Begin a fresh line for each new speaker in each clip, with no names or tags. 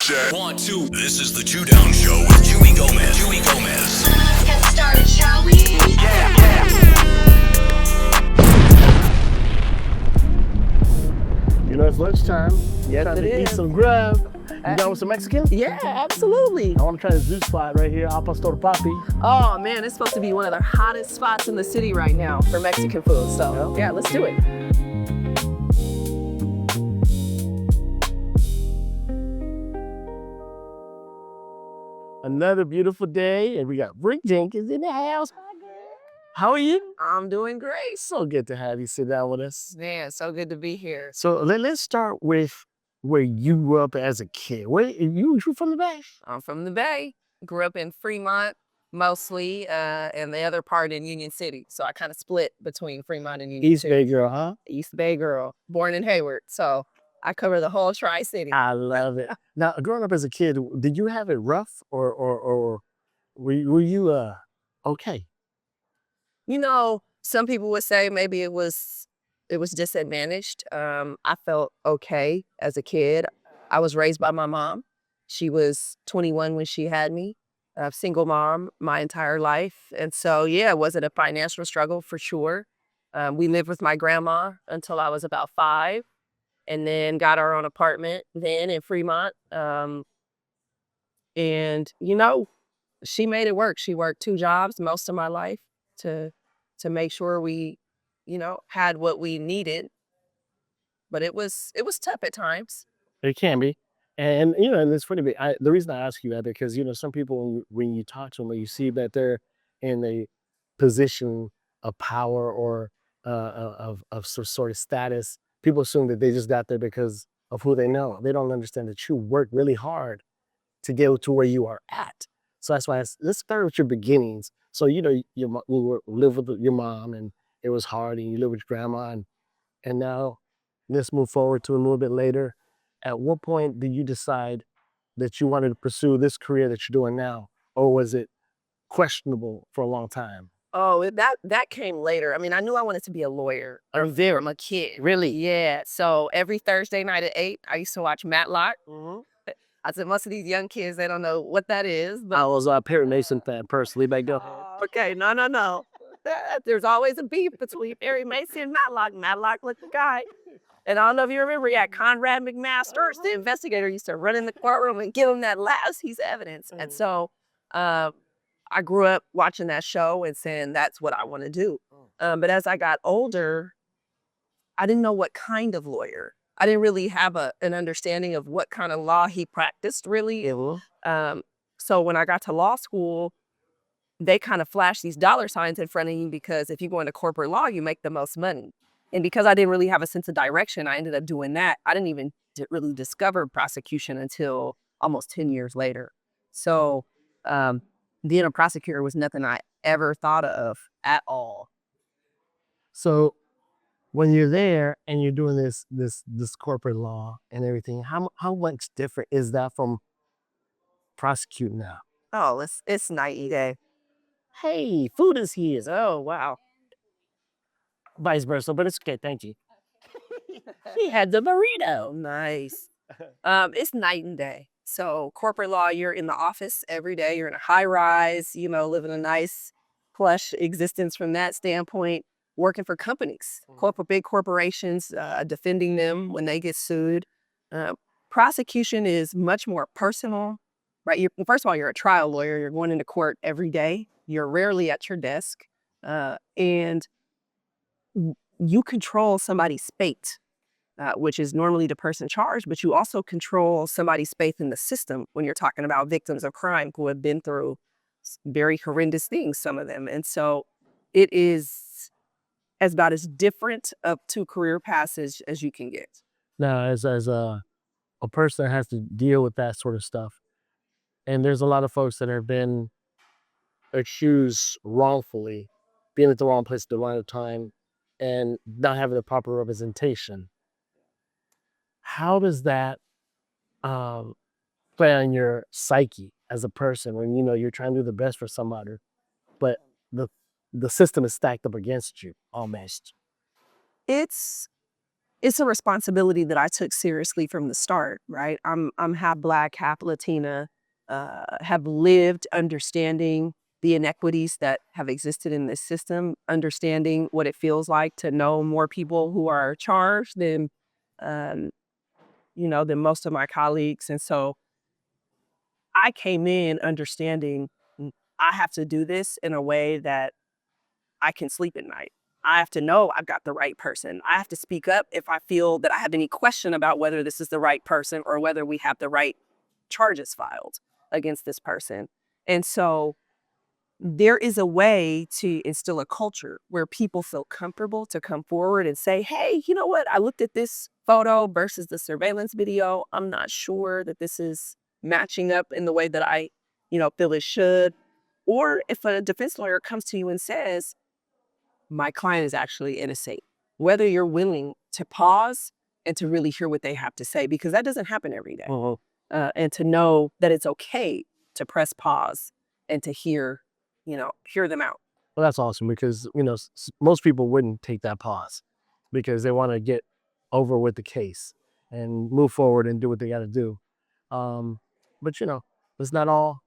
check. 1, 2. This is the Chu Down Show with Chuy Gomez. Chuy Gomez.
Let's get started, shall we?
You know, it's lunchtime.
Yes,
Trying
it
to eat
is.
some grub. You down with some Mexican?
Yeah, absolutely.
I want to try this new spot right here, Al Pastor Papi.
Oh man, it's supposed to be one of the hottest spots in the city right now for Mexican food. So yeah, let's do it.
Another beautiful day, and we got Brooke Jenkins in the house. How are you?
I'm doing great.
So good to have you sit down with us.
Man, so good to be here.
So let's start with where you grew up as a kid. Where you from the Bay?
I'm from the Bay. Grew up in Fremont mostly, and the other part in Union City. So I kind of split between Fremont and Union
East
City.
Bay girl, huh?
East Bay girl, born in Hayward. So I cover the whole Tri-City.
I love it. Now, growing up as a kid, did you have it rough, or were you okay?
You know, some people would say maybe it was disadvantaged. I felt okay as a kid. I was raised by my mom. She was 21 when she had me, a single mom my entire life. And so, yeah, it wasn't a financial struggle for sure. We lived with my grandma until I was about 5, and then got our own apartment then in Fremont. And, you know, she made it work. She worked 2 jobs most of my life to make sure we, you know, had what we needed. But it was tough at times.
It can be. And you know, and it's funny, the reason I ask you that, because, you know, some people, when you talk to them, or you see that they're in a position of power, or of some sort of status, people assume that they just got there because of who they know. They don't understand that you worked really hard to get to where you are at. So that's why let's start with your beginnings. So, you know, you live with your mom, and it was hard, and you live with your grandma, and now let's move forward to a little bit later. At what point did you decide that you wanted to pursue this career that you're doing now, or was it questionable for a long time?
Oh, that came later. I mean, I knew I wanted to be a lawyer from a kid.
Really?
Yeah. So every Thursday night at 8, I used to watch Matlock. I said, most of these young kids, they don't know what that is. But
I was a Perry Mason fan personally, but go ahead.
okay, no. There's always a beef between Perry Mason and Matlock. Matlock was the guy. And I don't know if you remember, he had Conrad McMaster, the investigator, used to run in the courtroom and give him that last piece of evidence. And so I grew up watching that show and saying, that's what I want to do. But as I got older, I didn't know what kind of lawyer. I didn't really have an understanding of what kind of law he practiced, really. So when I got to law school, they kind of flash these dollar signs in front of you, because if you go into corporate law, you make the most money. And because I didn't really have a sense of direction, I ended up doing that. I didn't even really discover prosecution until almost 10 years later. So being a prosecutor was nothing I ever thought of at all.
So when you're there and you're doing this corporate law and everything, how much different is that from prosecuting now?
Oh, it's night and day.
Hey, food is here.
Oh, wow.
Vice versa, but it's okay. Thank you. She had the burrito.
Nice. It's night and day. So corporate law, you're in the office every day. You're in a high rise, you know, living a nice, plush existence from that standpoint, working for companies, big corporations, defending them when they get sued. Prosecution is much more personal, right? First of all, you're a trial lawyer. You're going into court every day. You're rarely at your desk. And you control somebody's fate, which is normally the person charged, but you also control somebody's faith in the system when you're talking about victims of crime who have been through very horrendous things, some of them. And so it is about as different of 2 career paths as you can get.
Now, as a person that has to deal with that sort of stuff, and there's a lot of folks that have been accused wrongfully, being at the wrong place at the wrong time, and not having the proper representation. How does that play on your psyche as a person when, you know, you're trying to do the best for somebody, but the system is stacked up against you almost?
It's it's a responsibility that I took seriously from the start, right? I'm half Black, half Latina, have lived understanding the inequities that have existed in this system, understanding what it feels like to know more people who are charged than, um, than most of my colleagues. And so I came in understanding I have to do this in a way that I can sleep at night. I have to know I've got the right person. I have to speak up if I feel that I have any question about whether this is the right person or whether we have the right charges filed against this person. And so there is a way to instill a culture where people feel comfortable to come forward and say, hey, you know what? I looked at this photo versus the surveillance video. I'm not sure that this is matching up in the way that I, feel it should. Or if a defense lawyer comes to you and says, my client is actually innocent, whether you're willing to pause and to really hear what they have to say, because that doesn't happen every day. And to know that it's okay to press pause and to hear them out.
Well, that's awesome because, most people wouldn't take that pause because they want to get over with the case and move forward and do what they got to do. But, it's not all.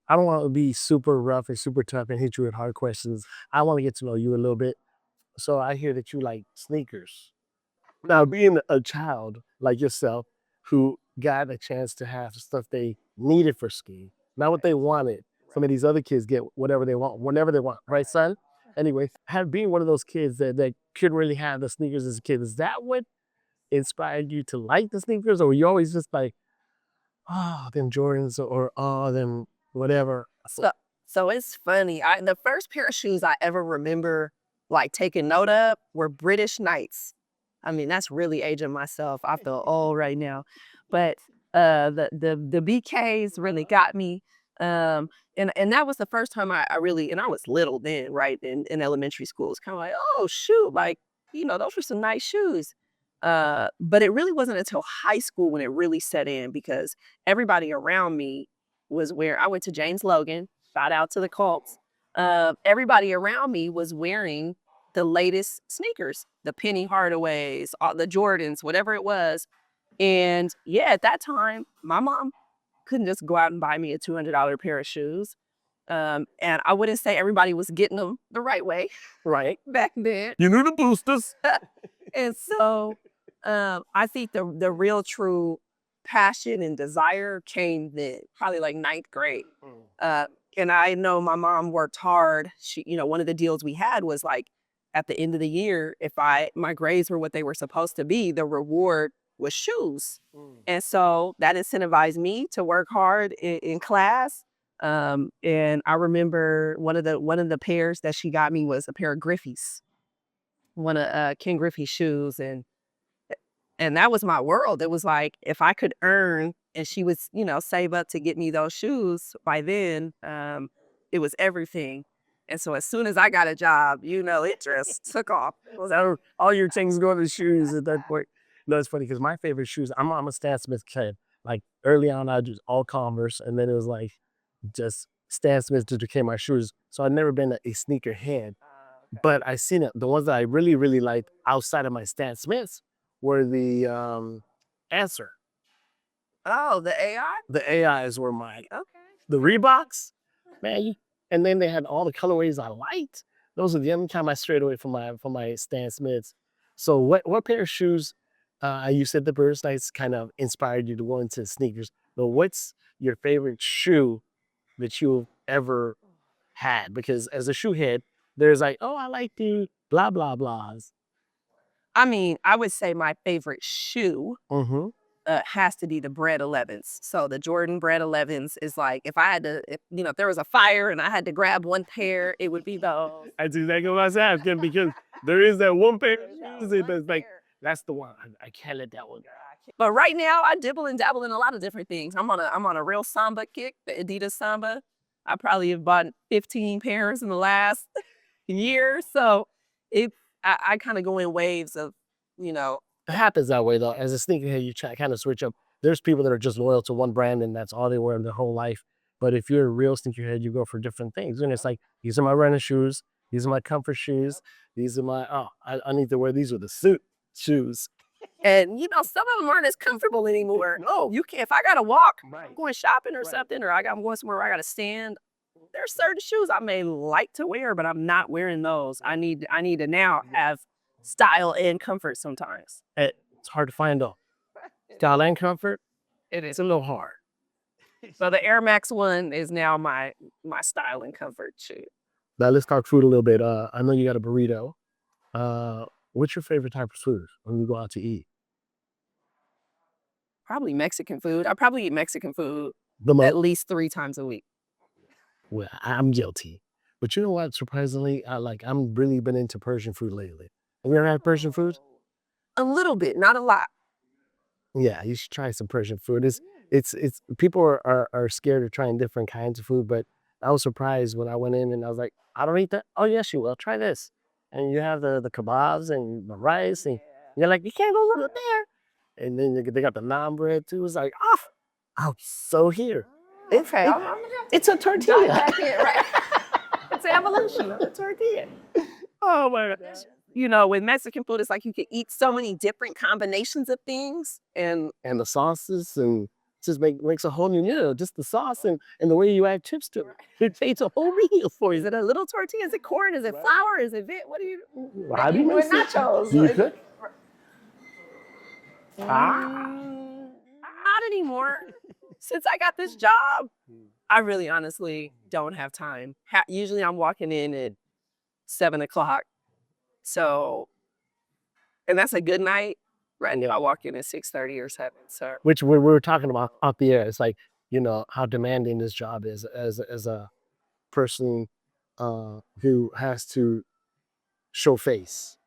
I don't want to be super rough and super tough and hit you with hard questions. I want to get to know you a little bit. So I hear that you like sneakers. Now, being a child like yourself who got a chance to have stuff they needed for skiing, not what they wanted. Some of these other kids get whatever they want, whenever they want, right, son? Anyway, being one of those kids that couldn't really have the sneakers as a kid, is that what inspired you to like the sneakers? Or were you always just like, oh, them Jordans or oh, them whatever?
So it's funny. The first pair of shoes I ever remember like taking note of were British Knights. I mean, that's really aging myself. I feel old right now. But the BKs really got me. And that was the first time I really, and I was little then, right, in elementary school. It's kind of like, oh, shoot, like, those were some nice shoes. But it really wasn't until high school when it really set in, because everybody around me I went to James Logan, shout out to the Colts. Everybody around me was wearing the latest sneakers, the Penny Hardaways, the Jordans, whatever it was. And yeah, at that time, my mom couldn't just go out and buy me a $200 pair of shoes. And I wouldn't say everybody was getting them the right way, right, back then.
You knew the boosters.
And so I think the real true passion and desire came then, probably like ninth grade. And I know my mom worked hard. She, one of the deals we had was like, at the end of the year, if my grades were what they were supposed to be, the reward was shoes. And so that incentivized me to work hard in class. And I remember one of the pairs that she got me was a pair of Griffey's, one of Ken Griffey's shoes. And that was my world. It was like, if I could earn and she would, save up to get me those shoes, by then, it was everything. And so as soon as I got a job, it just took off.
All your things go to shoes at that point. No, it's funny because my favorite shoes, I'm a Stan Smith kid. Like early on, I just all Converse, and then it was like just Stan Smith just became my shoes. So I've never been a sneaker head, but I seen it. The ones that I really, really liked outside of my Stan Smiths were the Answer.
Oh, the AI?
The AIs were mine.
Okay.
The Reeboks, man. And then they had all the colorways I liked. Those are the only time I strayed away from my Stan Smiths. So what pair of shoes? You said the British Knights kind of inspired you to go into sneakers. But what's your favorite shoe that you've ever had? Because as a shoe head, there's like, oh, I like the blah blah blahs.
I mean, I would say my favorite shoe has to be the Bred 11s. So the Jordan Bred 11s is like, if I had to, if there was a fire and I had to grab one pair, it would be those.
That's exactly what I was asking, because there is that one pair of shoes that's like, that's the one. I can't let that one go.
But right now, I dibble and dabble in a lot of different things. I'm on a real Samba kick, the Adidas Samba. I probably have bought 15 pairs in the last year. So I kind of go in waves of,
It happens that way though. As a sneakerhead, you try kind of switch up. There's people that are just loyal to one brand and that's all they wear their whole life. But if you're a real sneakerhead, you go for different things. And it's like, these are my running shoes. These are my comfort shoes. These are my, I need to wear these with a suit. shoes.
And some of them aren't as comfortable anymore.
No.
You can't. If I gotta walk,
Right.
going shopping or
Right.
something, or I'm going somewhere where I gotta stand. There's certain shoes I may like to wear, but I'm not wearing those. I need to now have style and comfort sometimes.
It's hard to find though. Style and comfort,
It
it's
is.
a little hard.
So the Air Max 1 is now my style and comfort shoe.
Now let's talk food a little bit. I know you got a burrito. What's your favorite type of food when you go out to eat?
Probably Mexican food. I probably eat Mexican food
The
at
most.
least 3 times a week.
Well, I'm guilty. But you know what? Surprisingly, I'm really been into Persian food lately. Have you ever had Persian food?
A little bit, not a lot.
Yeah, you should try some Persian food. It's people are scared of trying different kinds of food, but I was surprised when I went in and I was like, I don't eat that. Oh yes, you will. Try this. And you have the kebabs and the rice, and you're like, you can't go over there. And then they got the naan bread too. It's like, oh, so here.
Okay.
It's a tortilla.
Right. It's an evolution of a tortilla.
Oh my gosh.
With Mexican food, it's like you can eat so many different combinations of things. And
And the sauces and just makes a whole new meal. Just the sauce and the way you add chips to it. It takes a whole meal for
is
you.
it a little tortilla? Is it corn? Is it flour? Is it what do you
How do you
with
mix it?
nachos?
Do you cook?
Not anymore. Since I got this job, I really honestly don't have time. Usually I'm walking in at 7:00. So, and that's a good night. Right now I walk in at 6:30 or 7. So
Which we were talking about off the air. It's like, how demanding this job is as a person who has to show face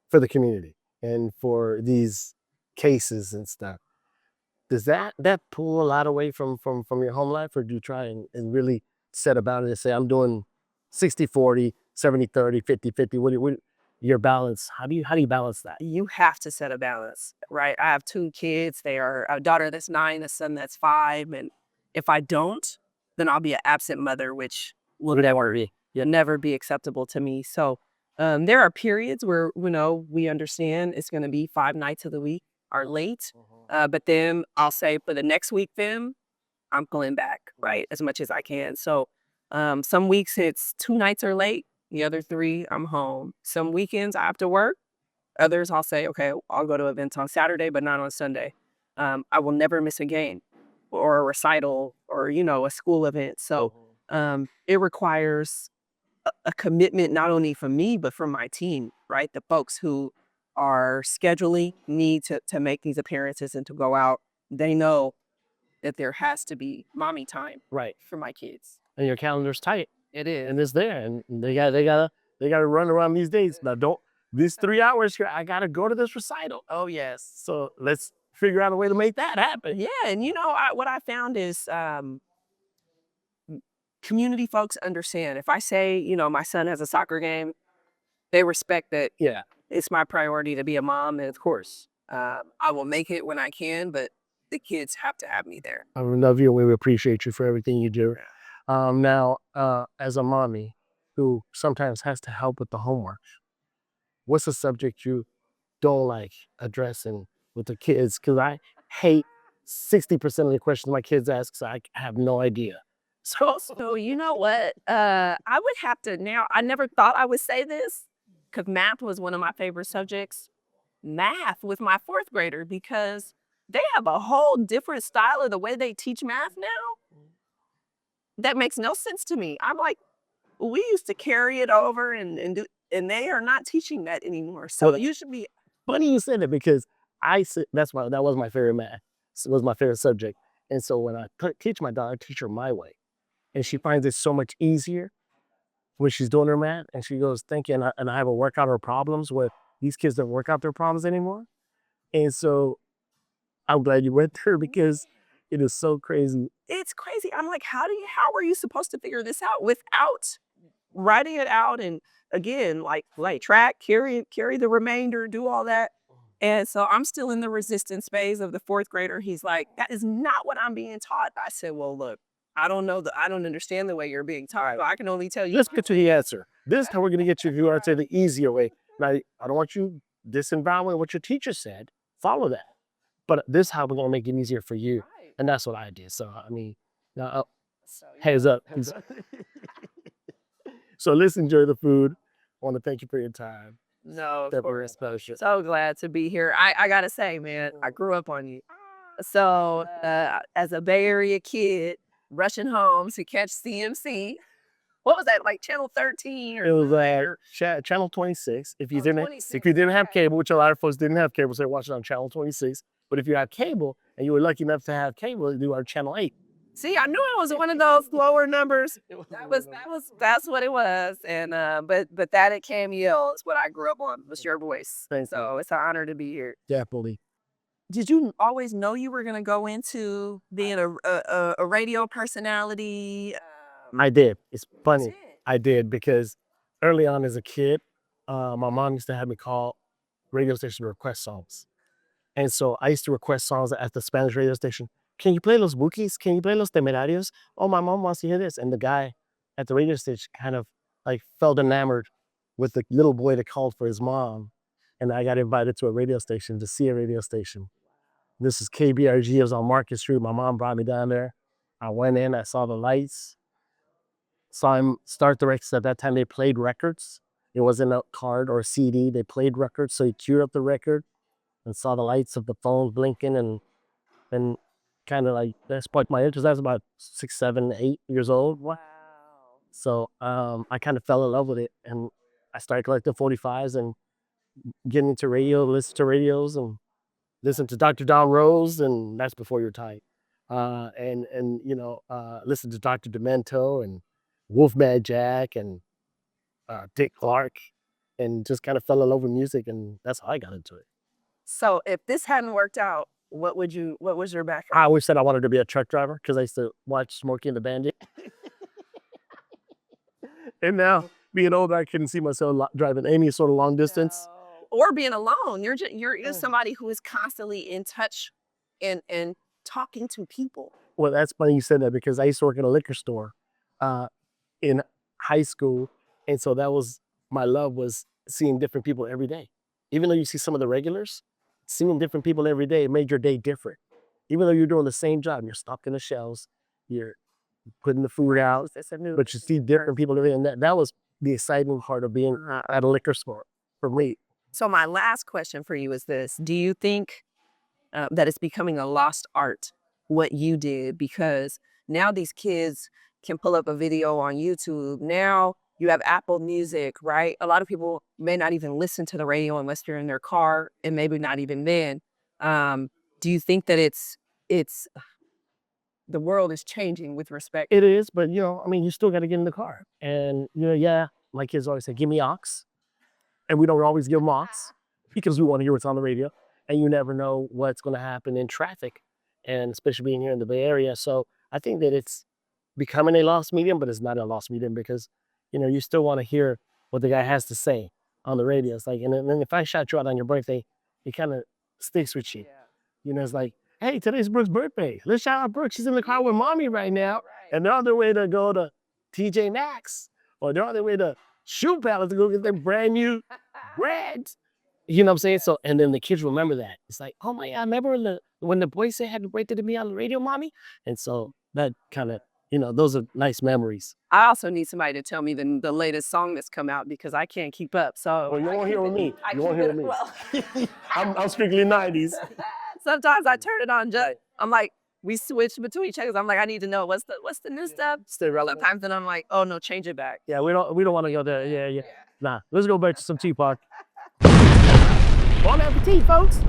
for the community and for these cases and stuff. Does that pull a lot away from your home life, or do you try and really set about it and say, I'm doing 60-40, 70-30, 50-50? What your balance? How do you balance that?
you have to set a balance, right? I have 2 kids. They are a daughter that's 9, a son that's 5. And if I don't, then I'll be an absent mother, which will never be acceptable to me. So there are periods where, we understand it's going to be 5 nights of the week are late. But then I'll say for the next week, then I'm going back, right, as much as I can. So some weeks it's 2 nights are late. The other 3, I'm home. Some weekends I have to work. Others I'll say, okay, I'll go to events on Saturday, but not on Sunday. I will never miss a game or a recital or, a school event. So it requires a commitment not only from me, but from my team, right? The folks who are scheduling need to make these appearances and to go out. They know that there has to be mommy time
Right.
for my kids.
And your calendar's tight.
It is.
And it's there, and they gotta run around these days. Now, don't these 3 hours here. I gotta go to this recital.
Oh, yes.
So let's figure out a way to make that happen.
Yeah. And what I found is community folks understand. If I say, my son has a soccer game, they respect that
Yeah,
it's my priority to be a mom. And of course, I will make it when I can, but the kids have to have me there.
I love you. We appreciate you for everything you do. Now, as a mommy who sometimes has to help with the homework, what's a subject you don't like addressing with the kids? Because I hate 60% of the questions my kids ask, so I have no idea.
So you know what? I would have to now. I never thought I would say this because math was one of my favorite subjects. Math with my 4th grader because they have a whole different style of the way they teach math now. That makes no sense to me. I'm like, we used to carry it over and they are not teaching that anymore. So you should be.
Funny you said it because that was my favorite math. It was my favorite subject. And so when I teach my daughter, I teach her my way. And she finds it so much easier when she's doing her math. And she goes, thank you. And I have a work out her problems where these kids don't work out their problems anymore. And so I'm glad you went there because it is so crazy.
It's crazy. I'm like, how are you supposed to figure this out without writing it out? And again, like track, carry the remainder, do all that. And so I'm still in the resistance phase of the 4th grader. He's like, that is not what I'm being taught. I said, well, look, I don't understand the way you're being taught. So I can only tell you.
Let's get to the answer. This time we're going to get you to answer the easier way. Now, I don't want you this environment, what your teacher said, follow that. But this is how we're gonna make it easier for you.
Right.
And that's what I did. So I mean,
So,
hands up. Hands up. So let's enjoy the food. I want to thank you for your time.
No, of
That
course.
exposure.
So glad to be here. I gotta say, man, I grew up on you. So as a Bay Area kid, rushing home to catch CMC. What was that, like Channel 13 or
It was channel 26. If you
Oh,
didn't,
26,
if you didn't have
okay.
cable, which a lot of folks didn't have cable, so they watched it on channel 26. But if you had cable and you were lucky enough to have cable, you do on channel 8.
See, I knew it was one of those lower numbers. That's what it was. And but that at Cameo is what I grew up on, was your voice.
Thank you.
So it's an honor to be here.
Definitely.
Did you always know you were gonna go into being a radio personality?
I did. It's funny.
did?
I did because early on as a kid, my mom used to have me call radio station to request songs. And so I used to request songs at the Spanish radio station. Can you play Los Bukis? Can you play Los Temerarios? Oh, my mom wants to hear this. And the guy at the radio station kind of like felt enamored with the little boy that called for his mom. And I got invited to a radio station, to see a radio station. This is KBRG. It was on Market Street. My mom brought me down there. I went in, I saw the lights, saw him start the records. At that time, they played records. It wasn't a card or a CD. They played records. So he queued up the record and saw the lights of the phone blinking, and kind of like, that sparked my interest. I was about 6, 7, 8 years old.
Wow.
So I kind of fell in love with it, and I started collecting 45s and getting into radio, listen to radios, and listen to Dr. Don Rose, and that's before your time. And listen to Dr. Demento and Wolfman Jack and Dick Clark, and just kind of fell in love with music, and that's how I got into it.
So if this hadn't worked out, what was your background?
I always said I wanted to be a truck driver because I used to watch Smokey and the Bandit. And now, being older, I couldn't see myself driving any sort of long distance.
Or being alone. You're somebody who is constantly in touch and talking to people.
Well, that's funny you said that, because I used to work in a liquor store in high school. And so that was, my love was seeing different people every day. Even though you see some of the regulars, seeing different people every day made your day different. Even though you're doing the same job, you're stocking the shelves, you're putting the food out, but you see different people every day. And that was the exciting part of being at a liquor store for me.
So my last question for you is this. Do you think that it's becoming a lost art, what you did? Because now these kids can pull up a video on YouTube. Now you have Apple Music, right? A lot of people may not even listen to the radio unless they're in their car, and maybe not even then. Do you think that it's the world is changing with respect?
It is, but you still got to get in the car. And my kids always say, give me aux. And we don't always give them aux because we want to hear what's on the radio. And you never know what's going to happen in traffic, and especially being here in the Bay Area. So I think that it's becoming a lost medium, but it's not a lost medium because, you still want to hear what the guy has to say on the radio. It's like, and then if I shout you out on your birthday, it kind of sticks with you. It's like, hey, today's Brooke's birthday. Let's shout out Brooke. She's in the car with mommy right now. And they're on their way to go to TJ Maxx, or they're on their way to Shoe Palace to go get their brand new bread. You know what I'm saying? So, and then the kids remember that. It's like, oh my God, remember when the boy said happy birthday to me on the radio, mommy? And so that kind of, those are nice memories.
I also need somebody to tell me the latest song that's come out, because I can't keep up. So
Well, you won't hear with me. You won't hear with me. I'm strictly 90s.
Sometimes I turn it on. I'm like, we switch between each other. I'm like, I need to know what's the new stuff.
Stay relevant.
Sometimes then I'm like, oh no, change it back.
Yeah, we don't want to go there. Yeah. Nah, let's go back to some Tupac. Bon appetit, folks.